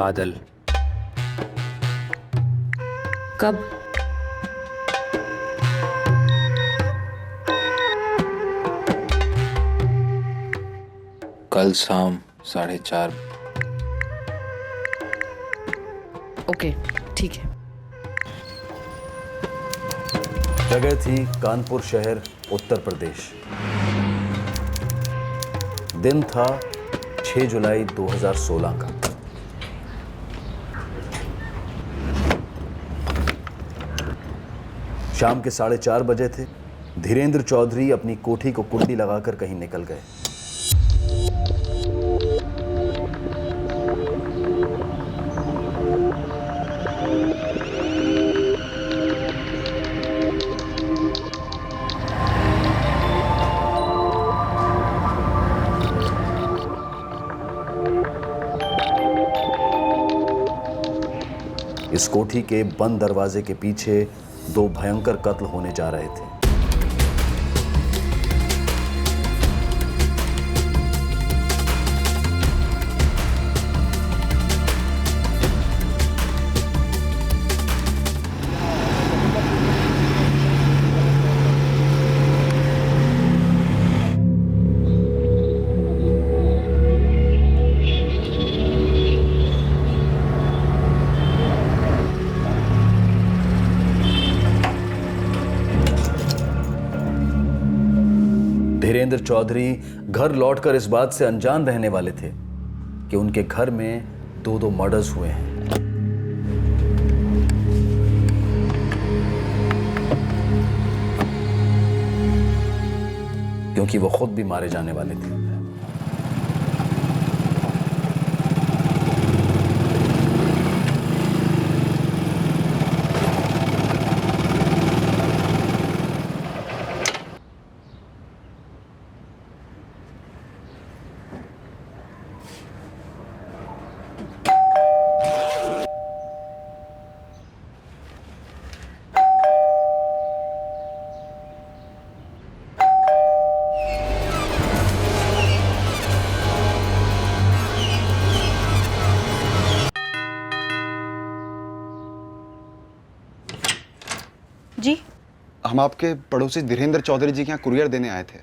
बादल। कब? कल शाम 4:30। ओके, ठीक है। जगह थी कानपुर शहर, उत्तर प्रदेश। दिन था 6 जुलाई 2016 का। शाम के 4:30 बजे थे। धीरेंद्र चौधरी अपनी कोठी को कुंडी लगाकर कहीं निकल गए। इस कोठी के बंद दरवाजे के पीछे 2 भयंकर कत्ल होने जा रहे थे। धीरेंद्र चौधरी घर लौटकर इस बात से अनजान रहने वाले थे कि उनके घर में 2 मर्डर्स हुए हैं। क्योंकि वो खुद भी मारे जाने वाले थे। जी, हम आपके पड़ोसी धीरेंद्र चौधरी जी के यहाँ कुरियर देने आए थे,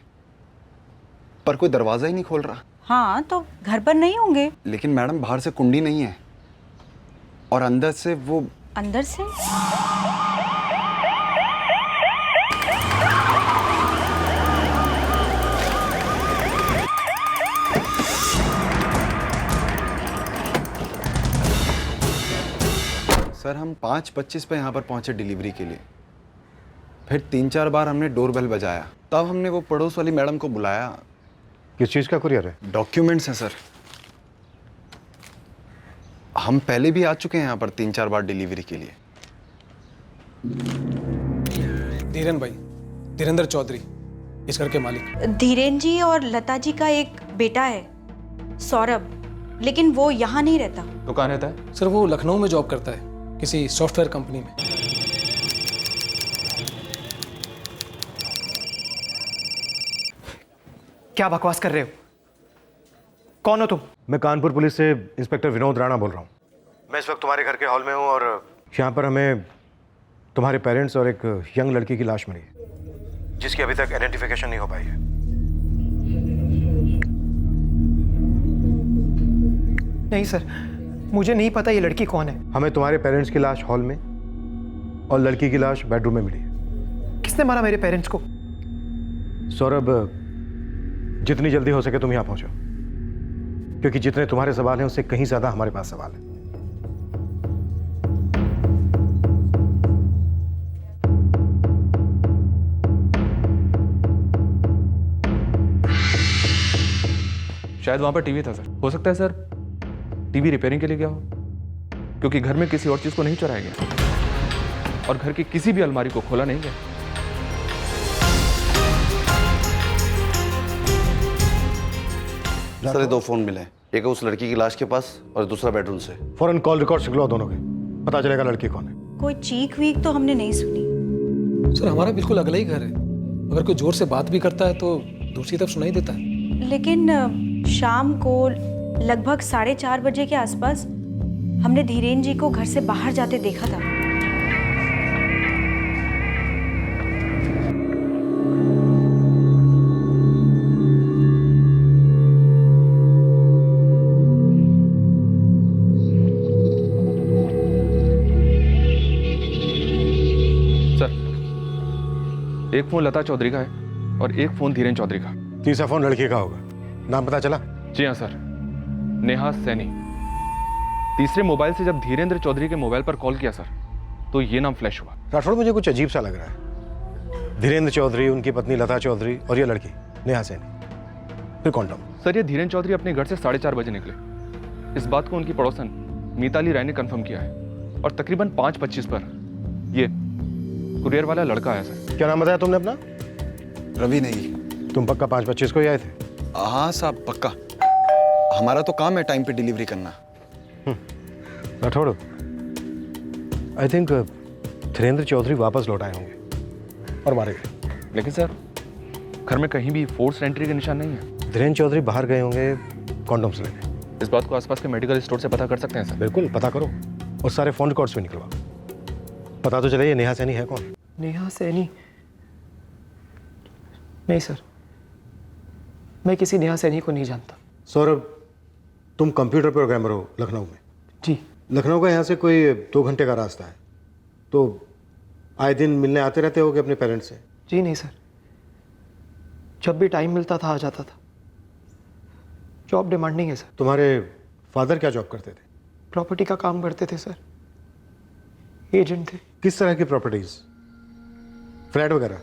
पर कोई दरवाजा ही नहीं खोल रहा। हाँ तो घर पर नहीं होंगे। लेकिन मैडम बाहर से कुंडी नहीं है और अंदर से वो। अंदर से? सर हम 5:25 पे यहाँ पर पहुंचे डिलीवरी के लिए। फिर 3-4 बार हमने डोरबेल बजाया, तब हमने वो पड़ोस वाली मैडम को बुलाया। किस चीज़ का कुरियर है? डॉक्यूमेंट्स हैं सर। हम पहले भी आ चुके हैं यहाँ पर 3-4 बार डिलीवरी के लिए। धीरेन भाई, धीरेंद्र चौधरी, इस घर के मालिक। धीरेन जी और लता जी का एक बेटा है, सौरभ, लेकिन वो यहाँ नहीं रहता। तो कहाँ रहता है? सर वो लखनऊ में जॉब करता है, किसी सॉफ्टवेयर कंपनी में। क्या बकवास कर रहे हो? कौन हो तुम? मैं कानपुर पुलिस से इंस्पेक्टर विनोद राणा बोल रहा हूँ। मैं इस वक्त तुम्हारे घर के हॉल में हूँ और यहाँ पर हमें तुम्हारे पेरेंट्स और एक यंग लड़की की लाश मिली है, जिसकी अभी तक आइडेंटिफिकेशन नहीं हो पाई है। नहीं सर, मुझे नहीं पता ये लड़की कौन है। हमें तुम्हारे पेरेंट्स की लाश हॉल में और लड़की की लाश बेडरूम में मिली है। किसने मारा मेरे पेरेंट्स को? सौरभ, जितनी जल्दी हो सके तुम यहाँ पहुँचो, क्योंकि जितने तुम्हारे सवाल हैं उससे कहीं ज्यादा हमारे पास सवाल है। शायद वहां पर टीवी था सर। हो सकता है सर टीवी रिपेयरिंग के लिए गया हो, क्योंकि घर में किसी और चीज को नहीं चुराया गया और घर की किसी भी अलमारी को खोला नहीं गया। सर 2 फोन मिले, एक उस लड़की की लाश के पास और दूसरा बेडरूम से। फौरन कॉल रिकॉर्ड निकलवाओ दोनों के, पता चलेगा लड़की कौन है। कोई चीख वीख तो हमने नहीं सुनी। सर हमारा बिल्कुल अगला ही घर है, अगर कोई जोर से बात भी करता है तो दूसरी तरफ सुनाई देता है। लेकिन शाम को लगभग 4:30 बजे के आसपास हमने धीरेन जी को घर से बाहर जाते देखा था। एक फोन लता चौधरी का है और एक फोन धीरेन चौधरी का। तीसरा फोन लड़की का होगा। नाम पता चला? जी हाँ सर, नेहा सैनी। तीसरे मोबाइल से जब धीरेन्द्र चौधरी के मोबाइल पर कॉल किया सर, तो ये नाम फ्लैश हुआ। राठौड़, मुझे कुछ अजीब सा लग रहा है। धीरेन्द्र चौधरी, उनकी पत्नी लता चौधरी और ये लड़की नेहा सैनी, फिर कौन? सर, ये धीरेन्द्र चौधरी अपने घर से 4:30 बजे निकले। इस बात को उनकी पड़ोसन मीताली राय ने कंफर्म किया है और तकरीबन 5:25 पर ये कुरियर वाला लड़का आया सर। क्या नाम बताया तुमने अपना? रवि नहीं। तुम पक्का 5:25 को ही आए थे? हाँ साहब, पक्का। हमारा तो काम है टाइम पे डिलीवरी करना। राठौड़, आई थिंक धीरेन्द्र चौधरी वापस लौट आए होंगे और मारे गए। लेकिन सर, घर में कहीं भी फोर्स एंट्री के निशान नहीं है। धीरेन्द्र चौधरी बाहर गए होंगे कॉन्डोम्स लेने। इस बात को आसपास के मेडिकल स्टोर से पता कर सकते हैं सर? बिल्कुल, पता करो और सारे फोन रिकॉर्ड्स भी निकलवाओ। पता तो चले ये नेहा सैनी है कौन। नेहा सैनी? नहीं सर, मैं किसी नेहा सैनी को नहीं जानता। सौरभ, तुम कंप्यूटर प्रोग्रामर हो लखनऊ में? जी। लखनऊ का यहाँ से कोई 2 घंटे का रास्ता है, तो आए दिन मिलने आते रहते होगे अपने पेरेंट्स से? जी नहीं सर, जब भी टाइम मिलता था आ जाता था। जॉब डिमांडिंग है सर। तुम्हारे फादर क्या जॉब करते थे? प्रॉपर्टी का काम करते थे सर, एजेंट थे। किस तरह की प्रॉपर्टीज? फ्लैट वगैरह?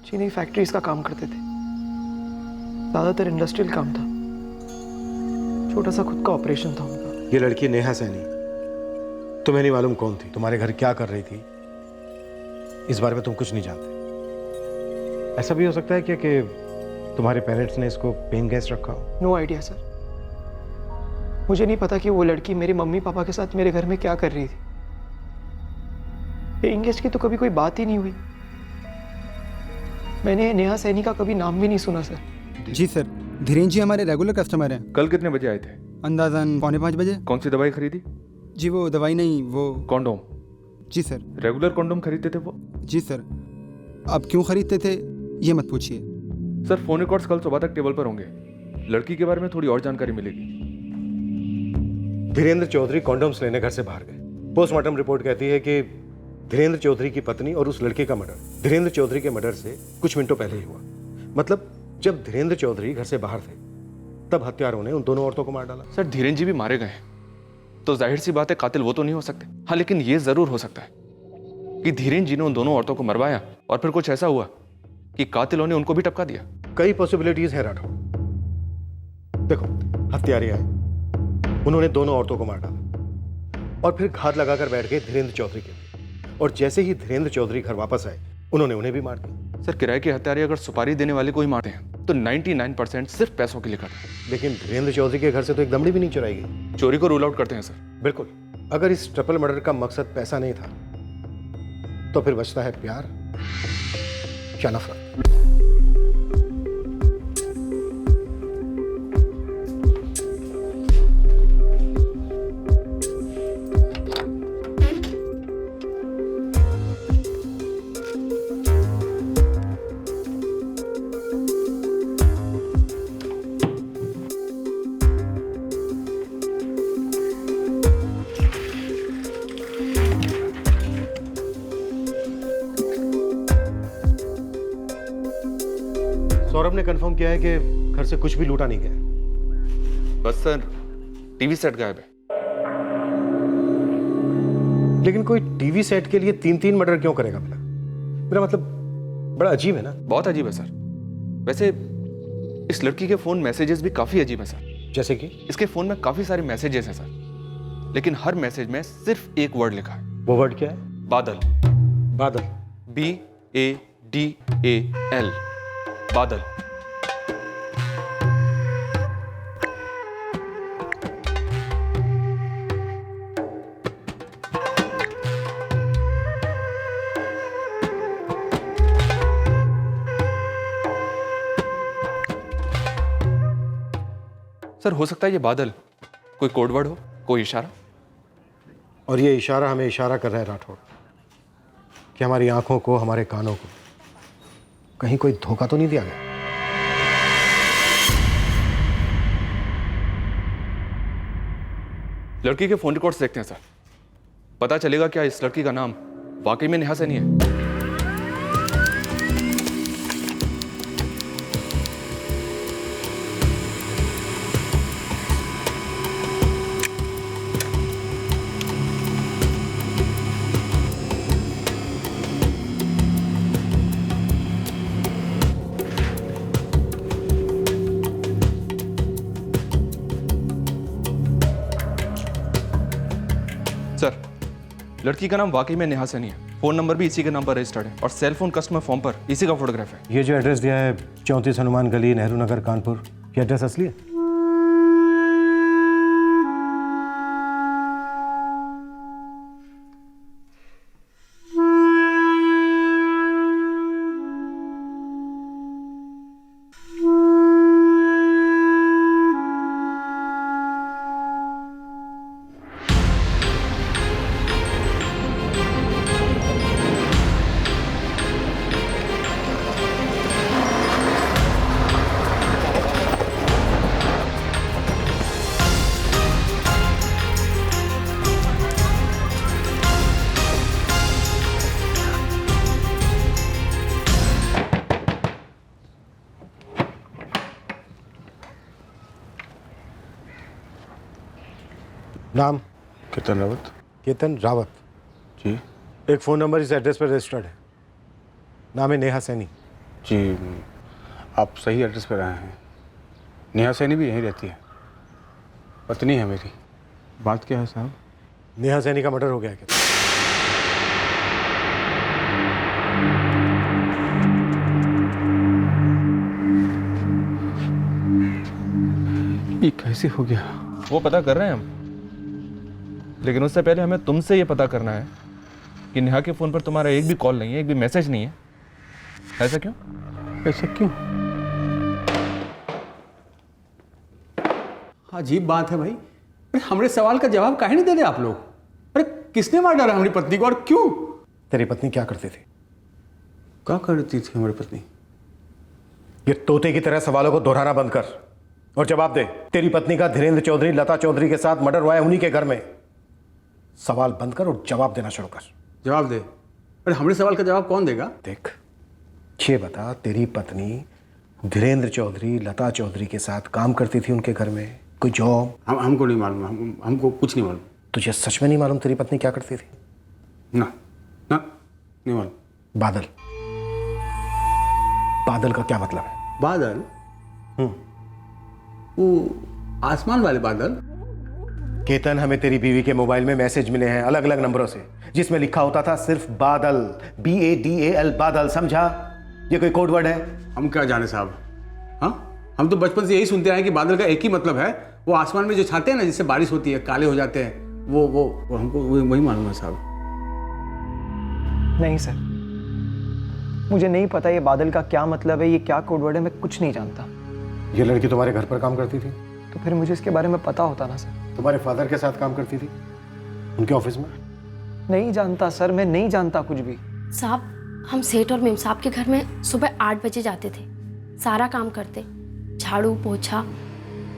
जी नहीं, फैक्ट्रीज का काम करते थे। ज़्यादातर इंडस्ट्रियल काम था। छोटा सा खुद का ऑपरेशन था उनका। ये लड़की नेहा सैनी, तुम्हें नहीं मालूम कौन थी, तुम्हारे घर क्या कर रही थी, इस बारे में तुम कुछ नहीं जानते? ऐसा भी हो सकता है क्या कि तुम्हारे पेरेंट्स ने इसको पेइंग गेस्ट रखा हो? नो आइडिया सर, मुझे नहीं पता कि वो लड़की मेरे मम्मी पापा के साथ मेरे घर में क्या कर रही थी। पेइंग गेस्ट की तो कभी कोई बात ही नहीं हुई। मैंने नेहा सैनी का कभी नाम भी नहीं सुना सर। जी सर, धीरेन जी हमारे रेगुलर कस्टमर हैं। कल कितने बजे आए थे? अंदाजन 4:45 बजे। कौन सी दवाई खरीदी? जी वो दवाई नहीं, वो कॉन्डोम। जी सर। रेगुलर कॉन्डोम खरीदते थे वो? जी सर। अब क्यों खरीदते थे ये मत पूछिए सर। फोन रिकॉर्ड्स कल सुबह तक टेबल पर होंगे। लड़की के बारे में थोड़ी और जानकारी मिलेगी। धीरेन्द्र चौधरी कॉन्डोम्स लेने घर से बाहर गए। पोस्टमार्टम रिपोर्ट कहती है कि धीरेन्द्र चौधरी की पत्नी और उस लड़के का मर्डर धीरेन्द्र चौधरी के मर्डर से कुछ मिनटों पहले ही हुआ। मतलब जब धीरेन्द्र चौधरी घर से बाहर थे तब हत्यारों ने उन दोनों औरतों को मार डाला। सर, धीरेन जी भी मारे गए हैं, तो जाहिर सी बात है कातिल वो तो नहीं हो सकते। हाँ, लेकिन ये जरूर हो सकता है कि धीरेन जी ने उन दोनों औरतों को मरवाया और फिर कुछ ऐसा हुआ कि कातिलों ने उनको भी टपका दिया। कई पॉसिबिलिटीज हैं राठौड़। देखो, हत्यारे आए, उन्होंने दोनों औरतों को मार डाला और फिर घात लगाकर बैठ गए धीरेन्द्र चौधरी के लिए। और जैसे ही धीरेन्द्र चौधरी घर वापस आए उन्होंने उन्हें भी मार दिया। सर, किराए के हत्यारे अगर सुपारी देने वाले को ही मारते हैं तो 99% सिर्फ पैसों के लिए करते हैं। लेकिन धीरेन्द्र चौधरी के घर से तो एक दमड़ी भी नहीं चुराई गई। चोरी को रूल आउट करते हैं सर। बिल्कुल। अगर इस ट्रिपल मर्डर का मकसद पैसा नहीं था तो फिर बचता है प्यार या नफरत। सौरभ ने कंफर्म किया है कि घर से कुछ भी लूटा नहीं गया। बस सर, टीवी सेट गायब है। लेकिन कोई टीवी सेट के लिए 3-3 मर्डर क्यों करेगा भला? मेरा मतलब बड़ा अजीब है ना। बहुत अजीब है सर। वैसे इस लड़की के फोन मैसेजेस भी काफी अजीब है सर। जैसे कि इसके फोन में काफी सारे मैसेजेस हैं सर, लेकिन हर मैसेज में सिर्फ एक वर्ड लिखा है। वो वर्ड क्या है? बादल। बादल। BADAL, बादल। सर, हो सकता है ये बादल कोई कोड वर्ड हो, कोई इशारा। और ये इशारा हमें इशारा कर रहा है राठौड़ कि हमारी आंखों को, हमारे कानों को कहीं कोई धोखा तो नहीं दिया गया। लड़की के फोन रिकॉर्ड्स देखते हैं सर, पता चलेगा क्या इस लड़की का नाम वाकई में नेहा सैनी है। सर, लड़की का नाम वाकई में नेहा सैनी है, फोन नंबर भी इसी के नाम पर रजिस्टर्ड है और सेल फोन कस्टमर फॉर्म पर इसी का फोटोग्राफ है। ये जो एड्रेस दिया है 34 हनुमान गली, नेहरू नगर, कानपुर, ये एड्रेस असली है? नाम? केतन रावत। केतन रावत जी। एक फ़ोन नंबर इस एड्रेस पर रजिस्टर्ड है, नाम है नेहा सैनी। जी, आप सही एड्रेस पर आए हैं। नेहा सैनी भी यहीं रहती है, पत्नी है मेरी। बात क्या है साहब? नेहा सैनी का मर्डर हो गया है केतन। ये कैसे हो गया? वो पता कर रहे हैं हम, लेकिन उससे पहले हमें तुमसे ये पता करना है कि नेहा के फोन पर तुम्हारा एक भी कॉल नहीं है, एक भी मैसेज नहीं है। ऐसा क्यों? ऐसा क्यों? अजीब बात है भाई। अरे हमारे सवाल का जवाब काहे नहीं दे रहे आप लोग? अरे किसने मार डाला हमारी पत्नी को और क्यों? तेरी पत्नी क्या करती थी? क्या करती थी हमारी पत्नी? ये तोते की तरह सवालों को दोहराना बंद कर और जवाब दे। तेरी पत्नी का धीरेन्द्र चौधरी, लता चौधरी के साथ मर्डर हुआ है, उन्हीं के घर में। सवाल बंद कर और जवाब देना शुरू कर। जवाब दे। अरे हमारे सवाल का जवाब कौन देगा? देख, ये बता, तेरी पत्नी धीरेन्द्र चौधरी, लता चौधरी के साथ काम करती थी उनके घर में? कोई जॉब? हमको नहीं मालूम, हमको कुछ नहीं मालूम। तुझे सच में नहीं मालूम तेरी पत्नी क्या करती थी? ना ना, नहीं मालूम। बादल, बादल का क्या मतलब है? बादल? वो आसमान वाले बादल? केतन, हमें तेरी बीवी के मोबाइल में मैसेज मिले हैं अलग अलग नंबरों से, जिसमें लिखा होता था सिर्फ बादल, BADAL, बादल। समझा? ये कोई कोड वर्ड है? हम क्या जाने साहब। हाँ, हम तो बचपन से यही सुनते आए कि बादल का एक ही मतलब है, वो आसमान में जो छाते हैं ना, जिससे बारिश होती है, काले हो जाते हैं, वो हमको वही मालूम है साहब। नहीं सर, मुझे नहीं पता ये बादल का क्या मतलब है, ये क्या कोड वर्ड है, मैं कुछ नहीं जानता। ये लड़की तुम्हारे घर पर काम करती थी? तो फिर मुझे इसके बारे में पता होता ना सर। तुम्हारे फादर के साथ काम करती थी उनके ऑफिस में? नहीं जानता सर, मैं नहीं जानता कुछ भी। साहब, हम सेठ और मेम साहब के घर में सुबह 8 बजे जाते थे, सारा काम करते, झाड़ू पोछा,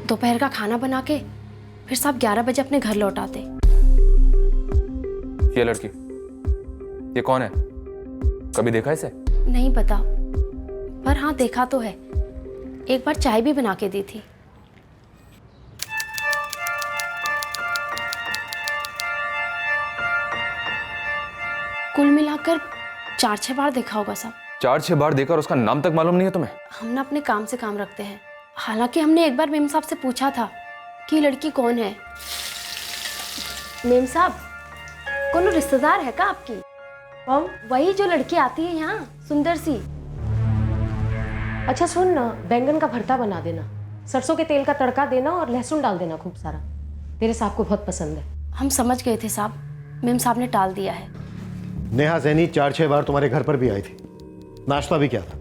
दोपहर का खाना बना के फिर साहब 11 बजे अपने घर लौट आते। ये लड़की, ये कौन है? कभी देखा इसे? नहीं पता, पर हाँ देखा तो है, एक बार चाय भी बना के दी थी। कुल मिलाकर 4-6 बार देखा होगा साहब। 4-6 बार देखकर उसका नाम तक मालूम नहीं है तुम्हें? हम ना अपने काम से काम रखते हैं। हालांकि हमने एक बार मेम साहब से पूछा था कि लड़की कौन है। मेम साहब, कौन रिश्तेदार है का आपकी? वही जो लड़की आती है यहाँ, सुंदर सी। अच्छा सुन ना, बैंगन का भरता बना देना, सरसों के तेल का तड़का देना और लहसुन डाल देना खूब सारा, तेरे साहब को बहुत पसंद है। हम समझ गए थे साहब, मेम साहब ने टाल दिया है। नेहा सैनी 4-6 बार तुम्हारे घर पर भी आई थी, नाश्ता भी किया था।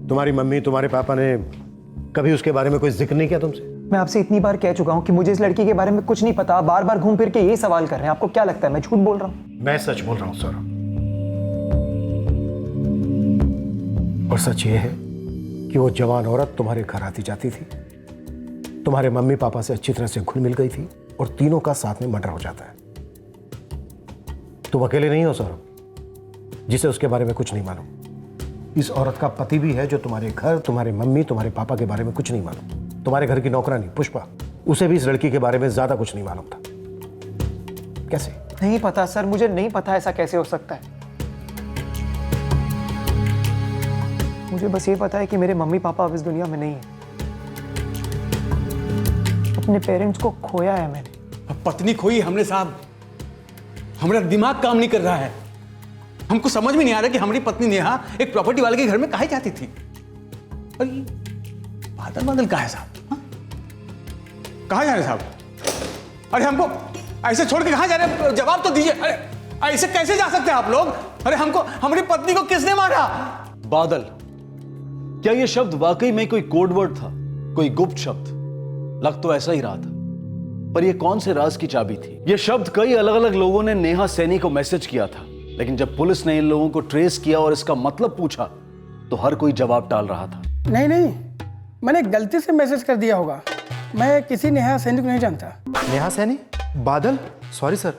तुम्हारी मम्मी, तुम्हारे पापा ने कभी उसके बारे में कोई जिक्र नहीं किया तुमसे? मैं आपसे इतनी बार कह चुका हूँ कि मुझे इस लड़की के बारे में कुछ नहीं पता। बार बार घूम फिर के यही सवाल कर रहे हैं। आपको क्या लगता है मैं झूठ बोल रहा हूँ? मैं सच बोल रहा हूँ सौरभ, और सच ये है कि वो जवान औरत तुम्हारे घर आती जाती थी, तुम्हारे मम्मी पापा से अच्छी तरह से घुल मिल गई थी, और तीनों का साथ में मर्डर हो जाता है। तुम अकेले नहीं हो सौरभ जिसे उसके बारे में कुछ नहीं मालूम। इस औरत का पति भी है जो तुम्हारे घर, तुम्हारे मम्मी, तुम्हारे पापा के बारे में कुछ नहीं मालूम। तुम्हारे घर की नौकरानी पुष्पा, उसे भी इस लड़की के बारे में ज्यादा कुछ नहीं मालूम था। कैसे? नहीं पता सर, मुझे नहीं पता ऐसा कैसे हो सकता है। मुझे बस ये पता है कि मेरे मम्मी पापा अब इस दुनिया में नहीं है। अपने पेरेंट्स को खोया है मैंने। अब पत्नी खोई हमने साहब, हमारा दिमाग काम नहीं कर रहा है। हमको समझ में नहीं आ रहा कि हमारी पत्नी नेहा एक प्रॉपर्टी वाले के घर में काहे जाती थी। और ये बादल बादल कहाँ है साहब? हाँ? कहाँ जा रहे साहब? अरे हमको ऐसे छोड़ के कहाँ जा रहे हैं? जवाब तो दीजिए। अरे ऐसे कैसे जा सकते हैं आप लोग? अरे हमको, हमारी पत्नी को किसने मारा? बादल, क्या यह शब्द वाकई में कोई कोड वर्ड था, कोई गुप्त शब्द? लग तो ऐसा ही रहा था, पर यह कौन से राज की चाबी थी? यह शब्द कई अलग अलग लोगों ने नेहा सैनी को मैसेज किया था, लेकिन जब पुलिस ने इन लोगों को ट्रेस किया और इसका मतलब पूछा तो हर कोई जवाब टाल रहा था। नहीं नहीं, मैंने गलती से मैसेज कर दिया होगा। मैं किसी नेहा सैनी को नहीं जानता। नेहा सैनी? बादल? सॉरी सर,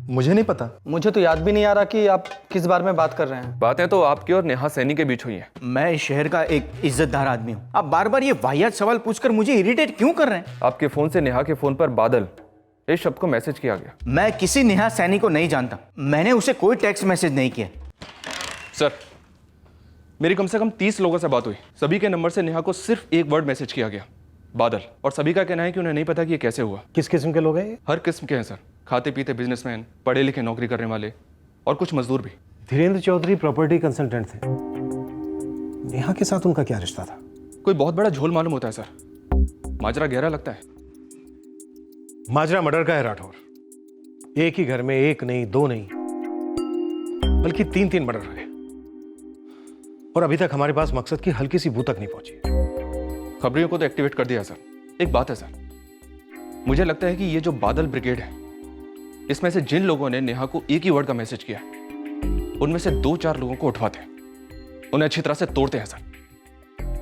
मुझे नहीं पता। मुझे तो याद भी नहीं आ रहा कि आप किस बारे में बात कर रहे हैं। बातें तो आपकी और नेहा सैनी के बीच हुई हैं। मैं इस शहर का एक इज्जतदार आदमी हूँ। आप बार बार ये वाहियात सवाल पूछकर मुझे इरिटेट क्यों कर रहे हैं? आपके फोन से नेहा के फोन पर बादल इस शब्द को मैसेज किया गया। मैं किसी नेहा सैनी को नहीं जानता। मैंने उसे कोई टेक्स्ट मैसेज नहीं किया। सर, मेरी कम से कम 30 लोगों से बात हुई। सभी के नंबर से नेहा को सिर्फ एक वर्ड मैसेज किया गया, बादल। और सभी का कहना है कि उन्हें नहीं पता कि ये कैसे हुआ। किस किस्म के लोग हैं ये? हर किस्म के हैं सर, खाते पीते बिजनेसमैन, पढ़े लिखे नौकरी करने वाले, और कुछ मजदूर भी। धीरेन्द्र चौधरी प्रॉपर्टी कंसल्टेंट थे। नेहा के साथ उनका क्या रिश्ता था? कोई बहुत बड़ा झोल मालूम होता है सर। माजरा गहरा लगता है। माजरा मर्डर का है राठौर। एक ही घर में एक नहीं, दो नहीं, बल्कि 3-3 मर्डर हुए, और अभी तक हमारे पास मकसद की हल्की सी बू तक नहीं पहुंची। खबरियों को तो एक्टिवेट कर दिया सर। एक बात है सर, मुझे लगता है कि ये जो बादल ब्रिगेड है, इसमें से जिन लोगों ने नेहा को एक ही वर्ड का मैसेज किया, उनमें से 2-4 लोगों को उठवाते हैं, उन्हें अच्छी तरह से तोड़ते हैं सर।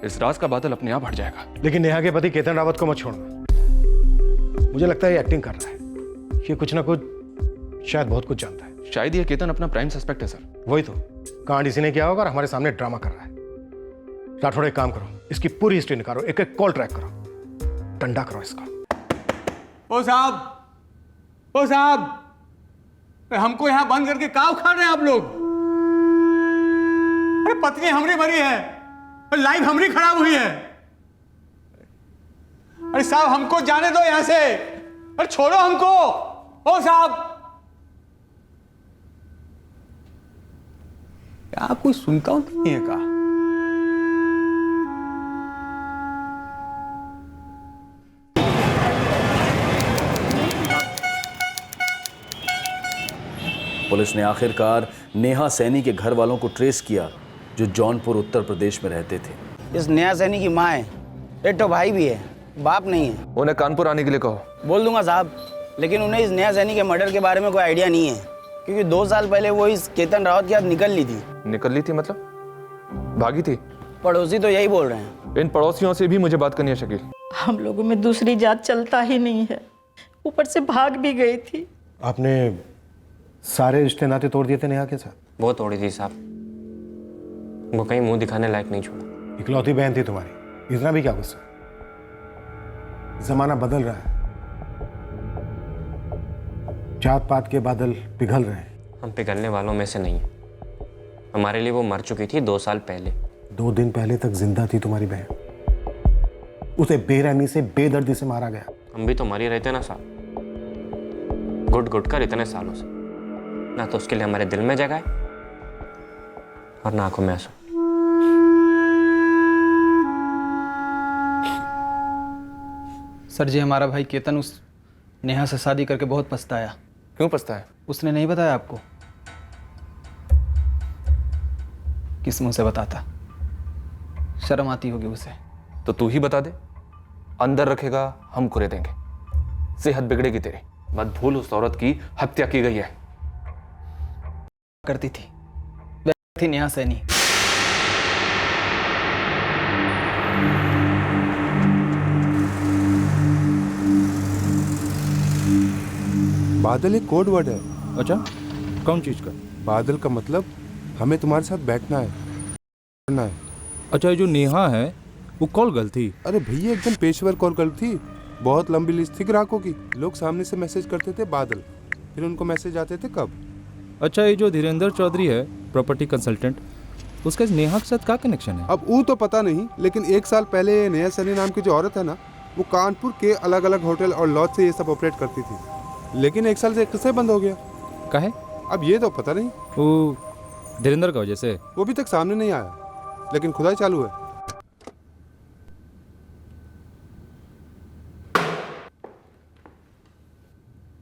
इस राज का बादल अपने आप हट जाएगा। लेकिन नेहा के पति केतन रावत को मत छोड़ना। मुझे लगता है ये एक्टिंग कर रहा है। ये कुछ ना कुछ, शायद बहुत कुछ जानता है। शायद ये केतन अपना प्राइम सस्पेक्ट है सर। वही तो, कांड इसी ने किया होगा और हमारे सामने ड्रामा कर रहा है। राठौड़, एक काम करो, इसकी पूरी हिस्ट्री निकालो, एक एक कॉल ट्रैक करो, डंडा करो इसका। ओ साहब, हमको यहाँ बंद करके क्या उखाड़ रहे हैं आप लोग? अरे पत्नी हमारी मरी है, लाइफ हमारी खराब हुई है। अरे साहब, हमको जाने दो यहां से। अरे छोड़ो हमको। ओ साहब, क्या कोई सुनता हूं नहीं है का? पुलिस ने आखिरकार नेहा सैनी के घर वालों को ट्रेस किया, जो जौनपुर उत्तर प्रदेश में रहते थे। इस नेहा सैनी की माँ है, एक तो भाई भी है, बाप नहीं है। उन्हें कानपुर आने के लिए कहो। बोल दूंगा साहब, लेकिन उन्हें इस नेहा सैनी के मर्डर के बारे में कोई आइडिया नहीं है, क्योंकि 2 साल पहले वो इस केतन रावत के साथ निकल ली थी। निकल ली थी मतलब? भागी थी? पड़ोसी तो यही बोल रहे हैं। इन पड़ोसियों से भी मुझे बात करनी है शकील। हम लोगों में दूसरी जात चलता ही नहीं है, ऊपर से भाग भी गई थी। आपने सारे रिश्ते नाते तोड़ दिए थे नेहा के साथ? वो तोड़ी थी साहब, वो कहीं मुंह दिखाने लायक नहीं छोड़ा। इकलौती बहन थी तुम्हारी, इतना भी क्या गुस्सा? जमाना बदल रहा है, जात पात के बादल पिघल रहे हैं। हम पिघलने वालों में से नहीं हैं। हमारे लिए वो मर चुकी थी 2 साल पहले। 2 दिन पहले तक जिंदा थी तुम्हारी बहन, उसे बेरहमी से, बेदर्दी से मारा गया। हम भी तो मर ही रहते ना साहब, घुट घुट कर इतने सालों से। ना तो उसके लिए हमारे दिल में जगह है और ना आंखों में आंसू। सर जी, हमारा भाई केतन उस नेहा से शादी करके बहुत पछताया। क्यों पछताया? उसने नहीं बताया आपको? किस मुंह से बताता? शर्म आती होगी उसे। तो तू ही बता दे। अंदर रखेगा हम कुरे देंगे। सेहत बिगड़ेगी तेरी। मत भूल उस औरत की हत्या की गई है। करती थी वह थी नेहा सैनी। बादल एक कोड वर्ड है। अच्छा, कौन चीज का? बादल का मतलब हमें तुम्हारे साथ बैठना है, करना है। अच्छा, ये जो नेहा है वो कॉल गर्ल थी? अरे भैया एकदम पेशेवर कॉल गर्ल थी। बहुत लंबी लिस्ट थी ग्राहकों की। लोग सामने से मैसेज करते थे बादल, फिर उनको मैसेज आते थे कब। अच्छा, ये जो धीरेन्द्र चौधरी है प्रॉपर्टी कंसल्टेंट, उसका इस नेहा के साथ क्या कनेक्शन है? अब वो तो पता नहीं, लेकिन 1 साल पहले नेहा सैनी नाम की जो औरत है ना, वो कानपुर के अलग अलग होटल और लॉज से ये सब ऑपरेट करती थी, लेकिन 1 साल से कैसे बंद हो गया। काहे? अब ये तो पता नहीं। वो धीरेन्द्र का वजह से? वो भी तक सामने नहीं आया, लेकिन खुदाई चालू है।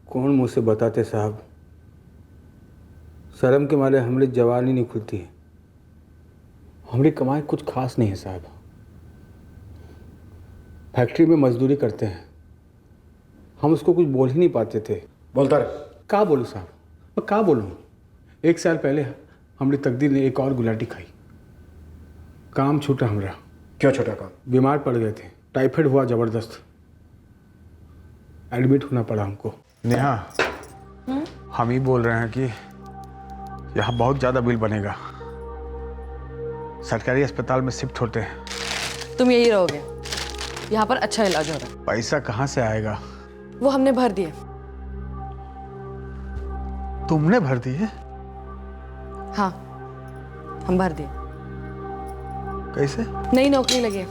कौन मुँह से बताते साहब, शर्म के मारे हमारी जवानी नहीं खुलती है। हमारी कमाई कुछ खास नहीं है साहब। फैक्ट्री में मजदूरी करते हैं, हम उसको कुछ बोल ही नहीं पाते थे। बोलता रहे। क्या बोलूँ साहब, मैं क्या बोलूँ। 1 साल पहले हमारी तकदीर ने एक और गुलाटी खाई। काम छूटा हमारा। क्यों छूटा काम? बीमार पड़ गए थे, टाइफाइड हुआ ज़बरदस्त, एडमिट होना पड़ा हमको। नेहा, हम ही बोल रहे हैं कि यहाँ बहुत ज़्यादा बिल बनेगा। सरकारी अस्पताल में शिफ्ट होते हैं। तुम यही रहोगे, यहाँ पर अच्छा इलाज हो रहा है। पैसा कहाँ से आएगा? वो हमने भर दिए। तुमने भर दिए? हाँ, हम भर दिए। कैसे? नई नौकरी लगी है,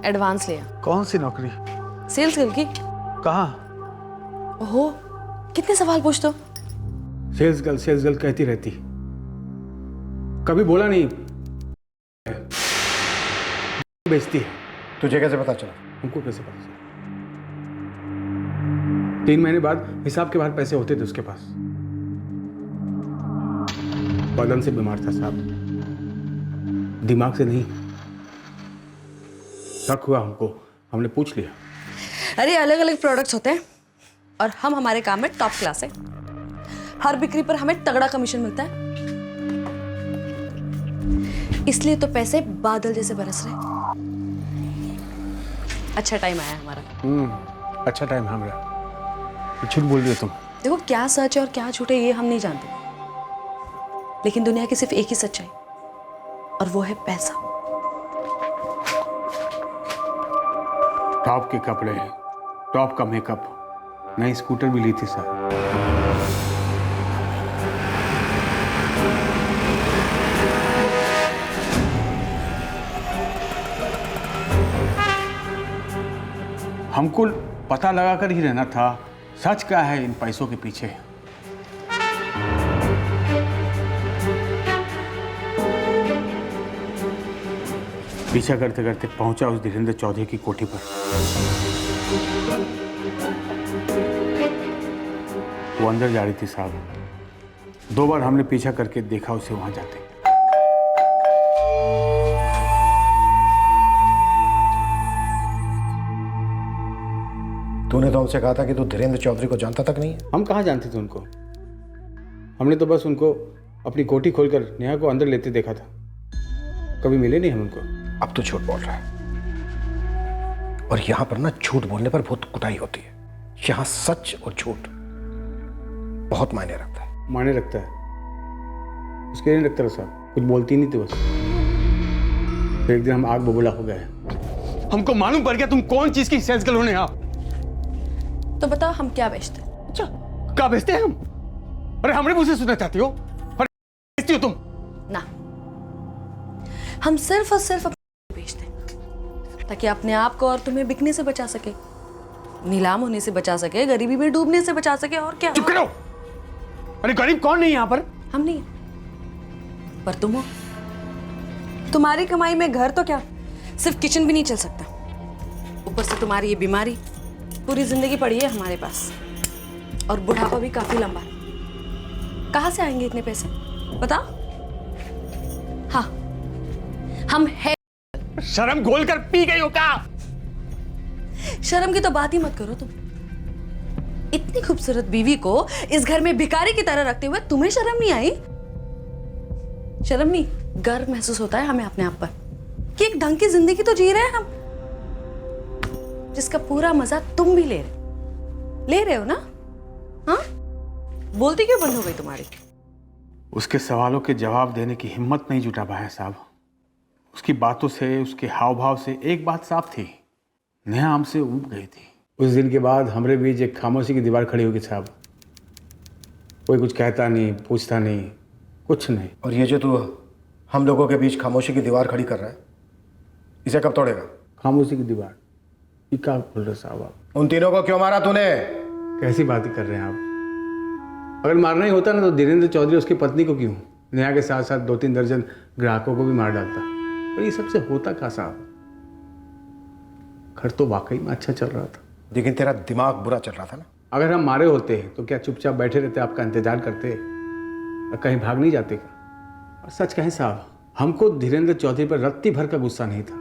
एडवांस लिया। कौन सी नौकरी? सेल्स गर्ल की। कहाँ? ओहो, कितने सवाल पूछते हो? सेल्स गर्ल कहती रहती, कभी बोला नहीं। बेचती है। तुझे कैसे पता चला? हमको कैसे पता चला? 3 महीने बाद हिसाब के बाहर पैसे होते थे उसके पास। बदन से बीमार था साहब, दिमाग से नहीं। शक हुआ हमको, हमने पूछ लिया। अरे अलग अलग प्रोडक्ट्स होते हैं और हम हमारे काम में टॉप क्लास है। हर बिक्री पर हमें तगड़ा कमीशन मिलता है, इसलिए तो पैसे बादल जैसे बरस रहे। अच्छा टाइम आया हमारा। अच्छा टाइम हमारा। झूठ बोल रही हो तुम। देखो, क्या सच है और क्या झूठ है ये हम नहीं जानते, लेकिन दुनिया की सिर्फ एक ही सच्चाई, और वो है पैसा। टॉप के कपड़े, टॉप का मेकअप, नई स्कूटर भी ली थी साहब। हमको पता लगा कर ही रहना था सच क्या है इन पैसों के पीछे। पीछा करते करते पहुंचा उस धीरेन्द्र चौधरी की कोठी पर। वो अंदर जा रही थी साहब। 2 बार हमने पीछा करके देखा उसे वहां जाते। तूने तो उनसे कहा था कि तू धीरेन्द्र चौधरी को जानता तक नहीं है। हम कहाँ जानते थे उनको, हमने तो बस उनको अपनी कोठी खोलकर नेहा को अंदर लेते देखा था, कभी मिले नहीं हम उनको। अब तो झूठ बोल रहा है, और यहां पर ना झूठ बोलने पर बहुत कुटाई होती है। यहां सच और झूठ बहुत मायने रखता है। मायने रखता है? उसके नहीं रखता साहब, कुछ बोलती नहीं थी बस। फिर एक दिन हम आग बबूला हो गए। हमको मालूम पड़ गया तुम कौन चीज की सेल्स गर्ल हो नेहा। तो बताओ हम क्या बेचते हैं? अच्छा, क्या बेचते हैं हम? अरे हमारे मुंह से सुनना चाहती हो? बेचती हो तुम? ना, हम सिर्फ और सिर्फ अपने बेचते हैं ताकि अपने आप को और तुम्हें बिकने से बचा सके, नीलाम होने से बचा सके, गरीबी में डूबने से बचा सके। और क्या? चुप करो। अरे गरीब कौन नहीं है यहाँ पर? हम नहीं, पर तुम हो। तुम्हारी कमाई में घर तो क्या, सिर्फ किचन भी नहीं चल सकता। ऊपर से तुम्हारी ये बीमारी, पूरी जिंदगी पड़ी है हमारे पास, और बुढ़ापा भी काफी लंबा। कहाँ से आएंगे इतने पैसे बताओ? हाँ, हम है। शर्म घोल कर पी गई हो क्या? शर्म की तो बात ही मत करो तुम। इतनी खूबसूरत बीवी को इस घर में भिखारी की तरह रखते हुए तुम्हें शर्म नहीं आई? शर्म नहीं, गर्व महसूस होता है हमें अपने आप पर कि एक ढंग की जिंदगी तो जी रहे हैं हम, जिसका पूरा मजा तुम भी ले रहे हो ना? हाँ, बोलती क्यों बंद हो गई तुम्हारी? उसके सवालों के जवाब देने की हिम्मत नहीं जुटा पाया साहब। उसकी बातों से, उसके हाव भाव से एक बात साफ थी, नेहा हमसे ऊब गई थी। उस दिन के बाद हमारे बीच एक खामोशी की दीवार खड़ी होगी साहब। कोई कुछ कहता नहीं, पूछता नहीं, कुछ नहीं। और ये जो तू हम लोगों के बीच खामोशी की दीवार खड़ी कर रहा है, इसे कब तोड़ेगा? खामोशी की दीवार? ये क्या बोल रहे साहब आप? उन तीनों को क्यों मारा तूने? कैसी बातें कर रहे हैं आप? अगर मारना ही होता ना तो धीरेन्द्र चौधरी उसकी पत्नी को क्यों, नेहा के साथ साथ 2-3 दर्जन ग्राहकों को भी मार डालता। पर ये सबसे होता क्या साहब? घर तो वाकई में अच्छा चल रहा था, लेकिन तेरा दिमाग बुरा चल रहा था ना। अगर हम मारे होते तो क्या चुपचाप बैठे रहते, आपका इंतजार करते और कहीं भाग नहीं जाते का? और सच कहें साहब, हमको धीरेन्द्र चौधरी पर रत्ती भर का गुस्सा नहीं था।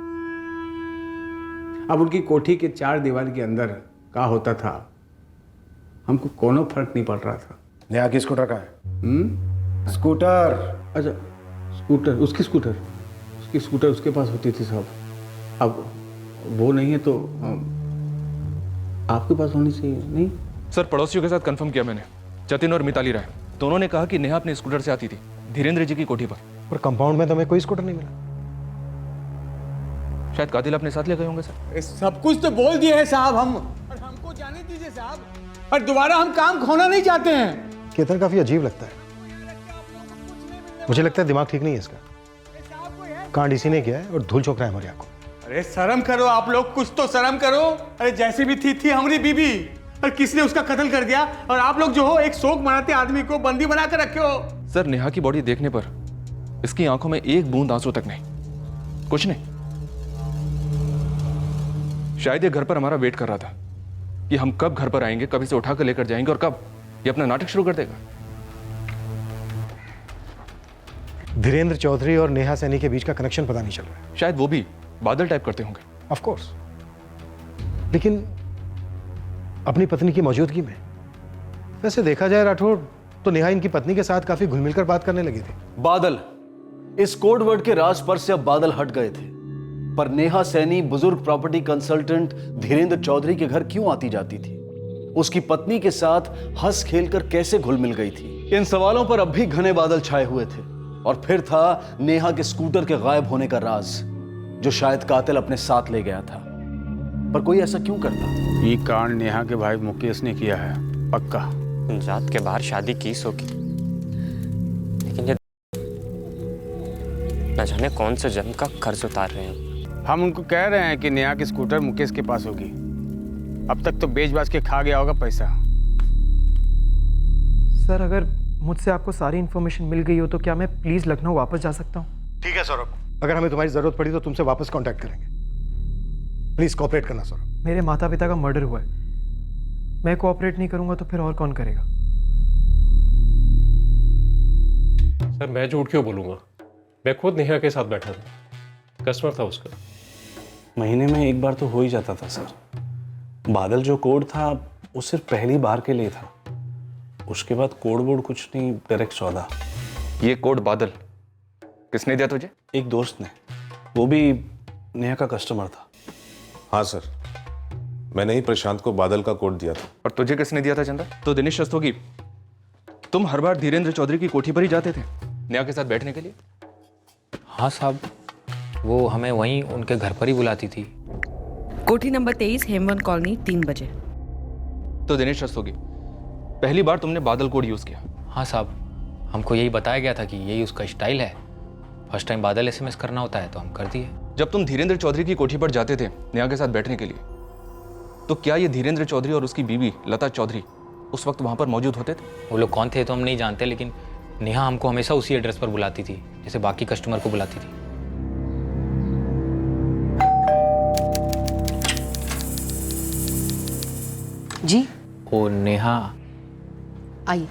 अब उनकी कोठी के 4 दीवार के अंदर क्या होता था हमको कोनो फर्क नहीं पड़ रहा था। नेहा की स्कूटर का है? स्कूटर? अच्छा स्कूटर, उसकी स्कूटर, उसकी स्कूटर उसके पास होती थी साहब। अब वो नहीं है तो आपके पास होनी चाहिए। नहीं सर, पड़ोसियों के साथ कंफर्म किया मैंने, जतिन और मिताली राय दोनों ने कहा कि नेहा अपने स्कूटर से आती थी धीरेन्द्र जी की कोठी पर। और कंपाउंड में तो हमें कोई स्कूटर नहीं मिला। शायद कातिल अपने साथ ले गए होंगे सर। सब कुछ तो बोल दिया है साहब हम, और हमको जाने दीजिए साहब, और दोबारा हम काम खोना नहीं चाहते हैं। केतन काफी अजीब लगता है, मुझे लगता है दिमाग ठीक नहीं है इसका। कांड इसी ने किया है और धूल चौंक रहा है हमारी आंखों। अरे शर्म करो आप लोग, कुछ तो शर्म करो। अरे जैसी भी थी हमारी बीबी, और किसने उसका कत्ल कर दिया, और आप लोग जो हो एक शोक मनाते आदमी को बंदी बना कर रखे हो। सर, नेहा की बॉडी देखने पर इसकी आंखों में एक बूंद आंसू तक नहीं, कुछ नहीं। शायद ये घर पर हमारा वेट कर रहा था कि हम कब घर पर आएंगे, कब इसे उठाकर लेकर जाएंगे और कब ये अपना नाटक शुरू कर देगा। धीरेन्द्र चौधरी और नेहा सैनी के बीच का कनेक्शन पता नहीं चल रहा है। शायद वो भी बादल टाइप करते होंगे। ऑफ कोर्स, लेकिन अपनी पत्नी की मौजूदगी में। वैसे देखा जाए राठौड़, तो नेहा इनकी पत्नी के साथ काफी घुल मिलकर बात करने लगी थी। बादल, इस कोड वर्ड के राज पर से अब बादल हट गए थे, पर नेहा सैनी बुजुर्ग प्रॉपर्टी कंसल्टेंट धीरेन्द्र चौधरी के घर क्यों आती जाती थी? उसकी पत्नी के साथ हंस खेलकर कैसे घुल मिल गई थी? इन सवालों पर अब भी घने बादल छाए हुए थे। और फिर था नेहा के स्कूटर के गायब होने का राज, जो शायद कातिल अपने साथ ले गया था। पर कोई ऐसा क्यों करता? ये कांड नेहा के भाई मुकेश ने किया है, पक्का। जात के बाहर शादी की सो की, लेकिन ये न जाने कौन से जन्म का कर्ज उतार रहे हैं। हम उनको कह रहे हैं कि नेहा की स्कूटर मुकेश के पास होगी। अब तक तो बेच बाच के खा गया होगा पैसा। सर, अगर मुझसे आपको सारी इन्फॉर्मेशन मिल गई हो तो क्या मैं प्लीज लखनऊ वापस जा सकता हूँ? ठीक है सौरभ, अगर हमें तुम्हारी जरूरत पड़ी तो तुमसे वापस कांटेक्ट करेंगे। प्लीज कोऑपरेट करना सौरभ। मेरे माता पिता का मर्डर हुआ है, मैं कोऑपरेट नहीं करूंगा तो फिर और कौन करेगा? सर, मैं झूठ क्यों बोलूंगा? मैं खुद नेहा के साथ बैठा था, कस्टमर था उसका। महीने में एक बार तो हो ही जाता था सर। बादल जो कोड था वो सिर्फ पहली बार के लिए था, उसके बाद कोड वोड कुछ नहीं, डायरेक्ट सौदा। ये कोड बादल किसने दिया तुझे? एक दोस्त ने, वो भी नेहा का कस्टमर था। हाँ सर, मैंने ही प्रशांत को बादल का कोड दिया था। और तुझे किसने दिया था चंदा? तो दिनेश रस्तोगी, तुम हर बार धीरेन्द्र चौधरी की कोठी पर ही जाते थे नेहा के साथ बैठने के लिए? हाँ साहब, वो हमें वहीं उनके घर पर ही बुलाती थी। कोठी नंबर 23, हेमवन कॉलोनी, 3 बजे। तो दिनेश रस्तोगी, पहली बार तुमने बादल कोड यूज किया? हाँ साहब, हमको यही बताया गया था कि यही उसका स्टाइल है। फर्स्ट टाइम बादल एसएमएस करना होता है तो हम कर दिए। जब तुम धीरेन्द्र चौधरी की कोठी पर जाते थे नेहा के साथ बैठने के लिए, तो क्या ये धीरेन्द्र चौधरी और उसकी बीवी लता चौधरी उस वक्त वहां पर मौजूद होते थे? वो लोग कौन थे तो हम नहीं जानते, लेकिन नेहा हमको हमेशा उसी एड्रेस पर बुलाती थी जैसे बाकी कस्टमर को बुलाती थी। जी? वो नेहा आई।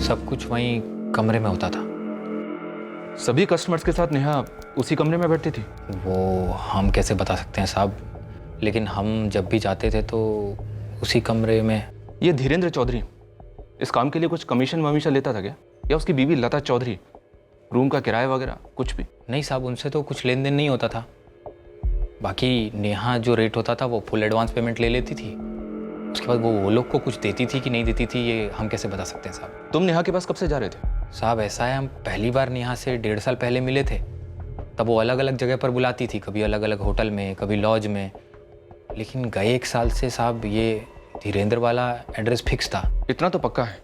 सब कुछ वहीं कमरे में होता था। सभी कस्टमर्स के साथ नेहा उसी कमरे में बैठती थी? वो हम कैसे बता सकते हैं साहब, लेकिन हम जब भी जाते थे तो उसी कमरे में। ये धीरेन्द्र चौधरी इस काम के लिए कुछ कमीशन वमीशन लेता था क्या, या उसकी बीवी लता चौधरी रूम का किराया वगैरह कुछ भी? नहीं साहब, उनसे तो कुछ लेन देन नहीं होता था। बाकी नेहा जो रेट होता था वो फुल एडवांस पेमेंट ले लेती थी, उसके बाद वो लोग को कुछ देती थी कि नहीं देती थी ये हम कैसे बता सकते हैं साहब। तुम नेहा के पास कब से जा रहे थे? साहब ऐसा है, हम पहली बार नेहा से 1.5 साल पहले मिले थे, तब वो अलग अलग जगह पर बुलाती थी, कभी अलग अलग होटल में, कभी लॉज में। लेकिन गए 1 साल से साहब ये धीरेन्द्र वाला एड्रेस फिक्स था। इतना तो पक्का है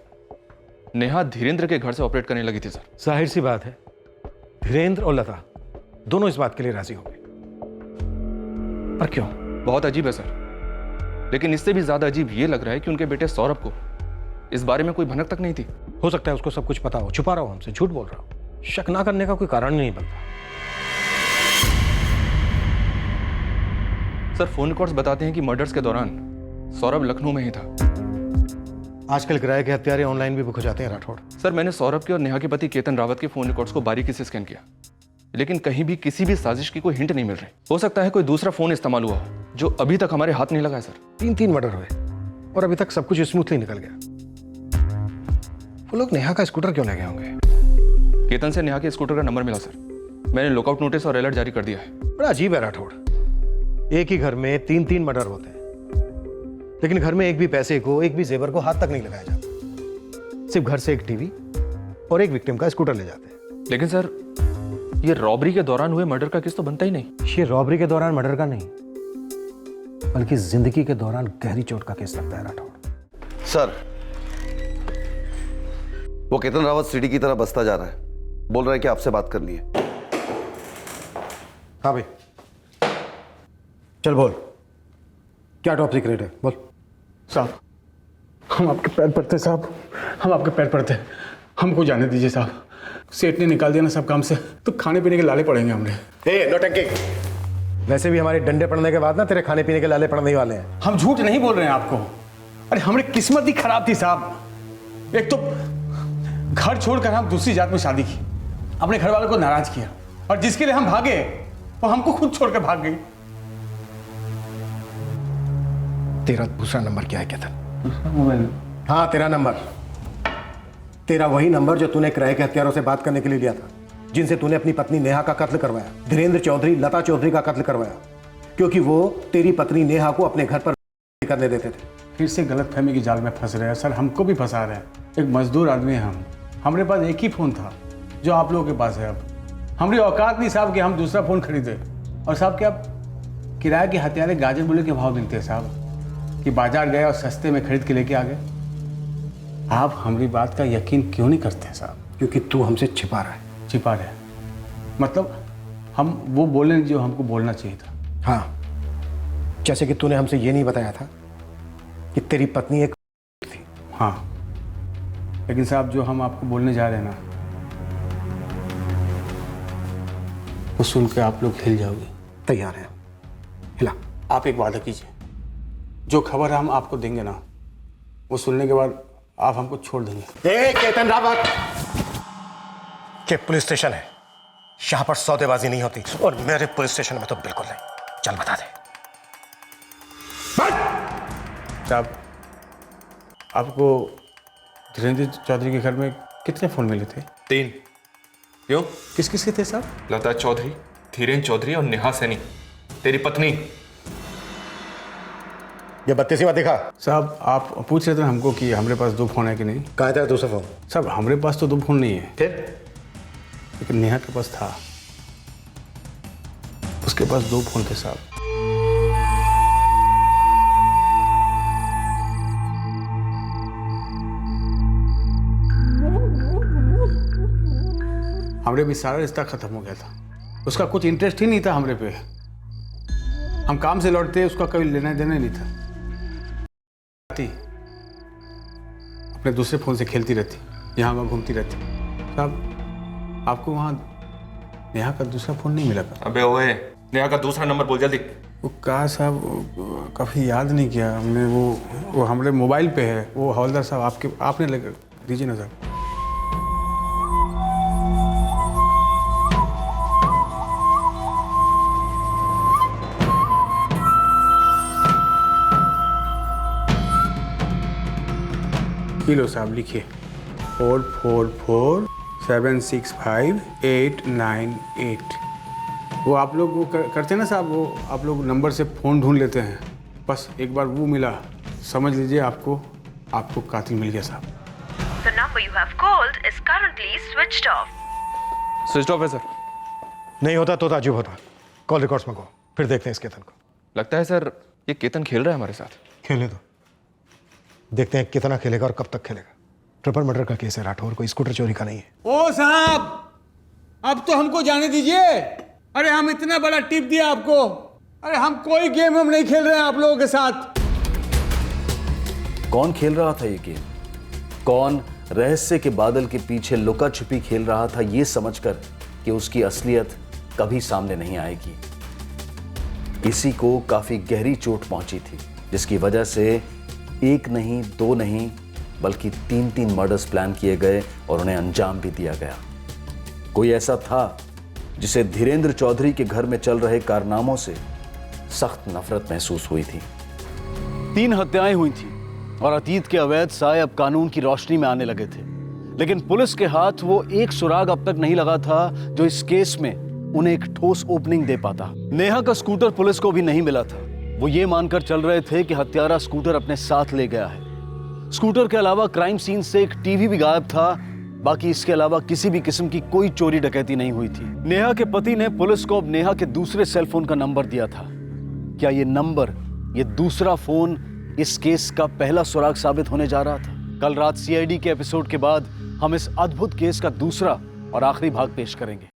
नेहा धीरेन्द्र के घर से ऑपरेट करने लगी थी सर। जाहिर सी बात है, धीरेन्द्र और लता दोनों इस बात के लिए राजी हो गए। पर क्यों? बहुत अजीब है सर, लेकिन इससे भी ज्यादा अजीब ये लग रहा है कि उनके बेटे सौरभ को इस बारे में कोई भनक तक नहीं थी। हो सकता है उसको सब कुछ पता हो, छुपा रहा हो हमसे, झूठ बोल रहा हो। शक ना करने का कोई कारण नहीं बनता। सर फोन रिकॉर्ड्स बताते हैं कि मर्डर्स के दौरान सौरभ लखनऊ में ही था। आजकल किराए के हत्यारे ऑनलाइन भी बुक हो जाते हैं राठौड़। सर मैंने सौरभ के और नेहा के पति केतन रावत के फोन रिकॉर्ड्स को बारीकी से स्कैन किया, लेकिन कहीं भी किसी भी साजिश की कोई हिंट नहीं मिल रही। हो सकता है कोई दूसरा फोन इस्तेमाल हुआ हो जो अभी तक हमारे हाथ नहीं लगा है सर। 3 मर्डर हुए और अभी तक सब कुछ स्मूथली निकल गया। वो लोग नेहा का स्कूटर क्यों ले गए होंगे? केतन से नेहा के स्कूटर का नंबर मिला सर, मैंने लुकआउट नोटिस और अलर्ट जारी कर दिया है। बड़ा अजीब है राठौड़, एक ही घर में 3 मर्डर होते हैं, लेकिन घर में एक भी पैसे को, एक भी जेवर को हाथ तक नहीं लगाया जाता। सिर्फ घर से एक टीवी और एक विक्टिम का स्कूटर ले जाते हैं। लेकिन सर ये रॉबरी के दौरान हुए मर्डर का केस तो बनता ही नहीं। ये रॉबरी के दौरान मर्डर का नहीं, बल्कि जिंदगी के दौरान गहरी चोट का केस लगता है राठौड़। सर वो केतन रावत सीढ़ी की तरह बसता जा रहा है, बोल रहा है कि आपसे बात करनी है। हाँ भाई चल बोल, क्या टॉप सीक्रेट है, बोल। साहब हम आपके पैर पड़ते साहब, हम आपके पैर पड़ते, हमको जाने दीजिए साहब। सेठ ने निकाल दिया ना सब काम से, तो खाने पीने के लाले पड़ेंगे हमने। नौटंकी, वैसे भी हमारे डंडे पड़ने के बाद ना तेरे खाने पीने के लाले पड़ने ही वाले हैं। हम झूठ नहीं बोल रहे हैं आपको। अरे हमारी किस्मत ही खराब थी साहब। एक तो घर छोड़कर हम दूसरी जात में शादी की, अपने घर वालों को नाराज किया, और जिसके लिए हम भागे वो हमको खुद छोड़कर भाग गई। तेरा दूसरा नंबर क्या है केतन? मोबाइल? हाँ तेरा नंबर, तेरा वही नंबर जो तूने किराए के हत्यारों से बात करने के लिए लिया था, जिनसे तूने अपनी पत्नी नेहा का कत्ल करवाया, धीरेन्द्र चौधरी, लता चौधरी का कत्ल करवाया, क्योंकि वो तेरी पत्नी नेहा को अपने घर पर करने देते थे। फिर से गलतफहमी की जाल में फंस रहे हैं सर, हमको भी फंसा रहे हैं। एक मजदूर आदमी है हम, हमारे पास एक ही फ़ोन था जो आप लोगों के पास है। अब हमारी औकात नहीं साहब कि हम दूसरा फ़ोन खरीदे। और साहब क्या आप किराए के हथियारे गाजर मूल्य के भाव मिलते हैं साहब, कि बाजार गए और सस्ते में खरीद के लेके आ गए? आप हमारी बात का यकीन क्यों नहीं करते साहब? क्योंकि तू हमसे छिपा रहा है। छिपा रहे मतलब हम वो बोले जो हमको बोलना चाहिए था। हाँ, जैसे कि तूने हमसे ये नहीं बताया था कि तेरी पत्नी एक थी। हाँ, लेकिन साहब जो हम आपको बोलने जा रहे हैं ना, वो सुन के आप लोग हिल जाओगे। तैयार है, हिला। आप एक वादा कीजिए, जो खबर हम आपको देंगे ना, वो सुनने के बाद आप हमको छोड़ देंगे। केतन रावत, ये पुलिस स्टेशन है, यहाँ पर सौदेबाजी नहीं होती, और मेरे पुलिस स्टेशन में तो बिल्कुल नहीं। चल बता दे। साहब आपको धीरेन्द्र चौधरी के घर में कितने फ़ोन मिले थे? 3। क्यों? किस किस के थे साहब? लता चौधरी, धीरेन्द्र चौधरी और नेहा सैनी, तेरी पत्नी। ये 32वां दिखा। साहब आप पूछ रहे थे हमको कि हमारे पास 2 फ़ोन है कि नहीं। कहाँ था दूसरा फ़ोन? साहब हमारे पास तो 2 फ़ोन नहीं है। फिर? लेकिन नेहा के पास था, उसके पास 2 फ़ोन थे साहब। हमरे भी सारा रिश्ता खत्म हो गया था, उसका कुछ इंटरेस्ट ही नहीं था हमरे पे। हम काम से लौटते, उसका कभी लेना देना नहीं था। अपने दूसरे फ़ोन से खेलती रहती, यहाँ वहाँ घूमती रहती। साहब आपको वहाँ नेहा का दूसरा फ़ोन नहीं मिला था? अबे ओए, नेहा का दूसरा नंबर बोल जल्दी। वो कहा साहब, कभी याद नहीं किया हमने। वो हमारे मोबाइल पे है, वो हवलदार साहब आपने लेकर दीजिए ना साहब। ये लो साहब, लिखिए 4447658898। वो आप लोग वो करते हैं ना साहब, वो आप लोग नंबर से फ़ोन ढूंढ लेते हैं, बस एक बार वो मिला, समझ लीजिए आपको कातिल मिल गया साहब। The number you have called is currently switched off. Switch off है सर। नहीं होता तो ताजुब होता। कॉल रिकॉर्ड्स मंगवाओ, फिर देखते हैं इस केतन को। लगता है सर ये केतन खेल रहा है हमारे साथ। खेले तो देखते हैं कितना खेलेगा और कब तक खेलेगा। ट्रिपल मर्डर का केस है राठौर, कोई स्कूटर चोरी का नहीं है। ओ साहब, अब तो हमको जाने दीजिए। अरे हम इतना बड़ा टिप दिया आपको, अरे हम कोई गेम हम नहीं खेल रहे हैं आप लोगों के साथ। कौन खेल रहा था ये गेम? कौन रहस्य के बादल के पीछे लुका छुपी खेल रहा था, ये समझकर कि उसकी असलियत कभी सामने नहीं आएगी। इसी को काफी गहरी चोट पहुंची थी, जिसकी वजह से एक नहीं, दो नहीं, बल्कि 3-3 मर्डर्स प्लान किए गए और उन्हें अंजाम भी दिया गया। कोई ऐसा था जिसे धीरेंद्र चौधरी के घर में चल रहे कारनामों से सख्त नफरत महसूस हुई थी। 3 हत्याएं हुई थी और अतीत के अवैध साए अब कानून की रोशनी में आने लगे थे, लेकिन पुलिस के हाथ वो एक सुराग अब तक नहीं लगा था जो इस केस में उन्हें एक ठोस ओपनिंग दे पाता। नेहा का स्कूटर पुलिस को भी नहीं मिला था। वो ये मानकर चल रहे थे कि हत्यारा स्कूटर अपने साथ ले गया है। स्कूटर के अलावा क्राइम सीन से एक टीवी भी गायब था। बाकी इसके अलावा किसी भी किस्म की कोई चोरी डकैती नहीं हुई थी। नेहा के पति ने पुलिस को अब नेहा के दूसरे सेलफोन का नंबर दिया था। क्या ये नंबर, ये दूसरा फोन इस केस का पहला सुराग साबित होने जा रहा था? कल रात CID के एपिसोड के बाद हम इस अद्भुत केस का दूसरा और आखिरी भाग पेश करेंगे।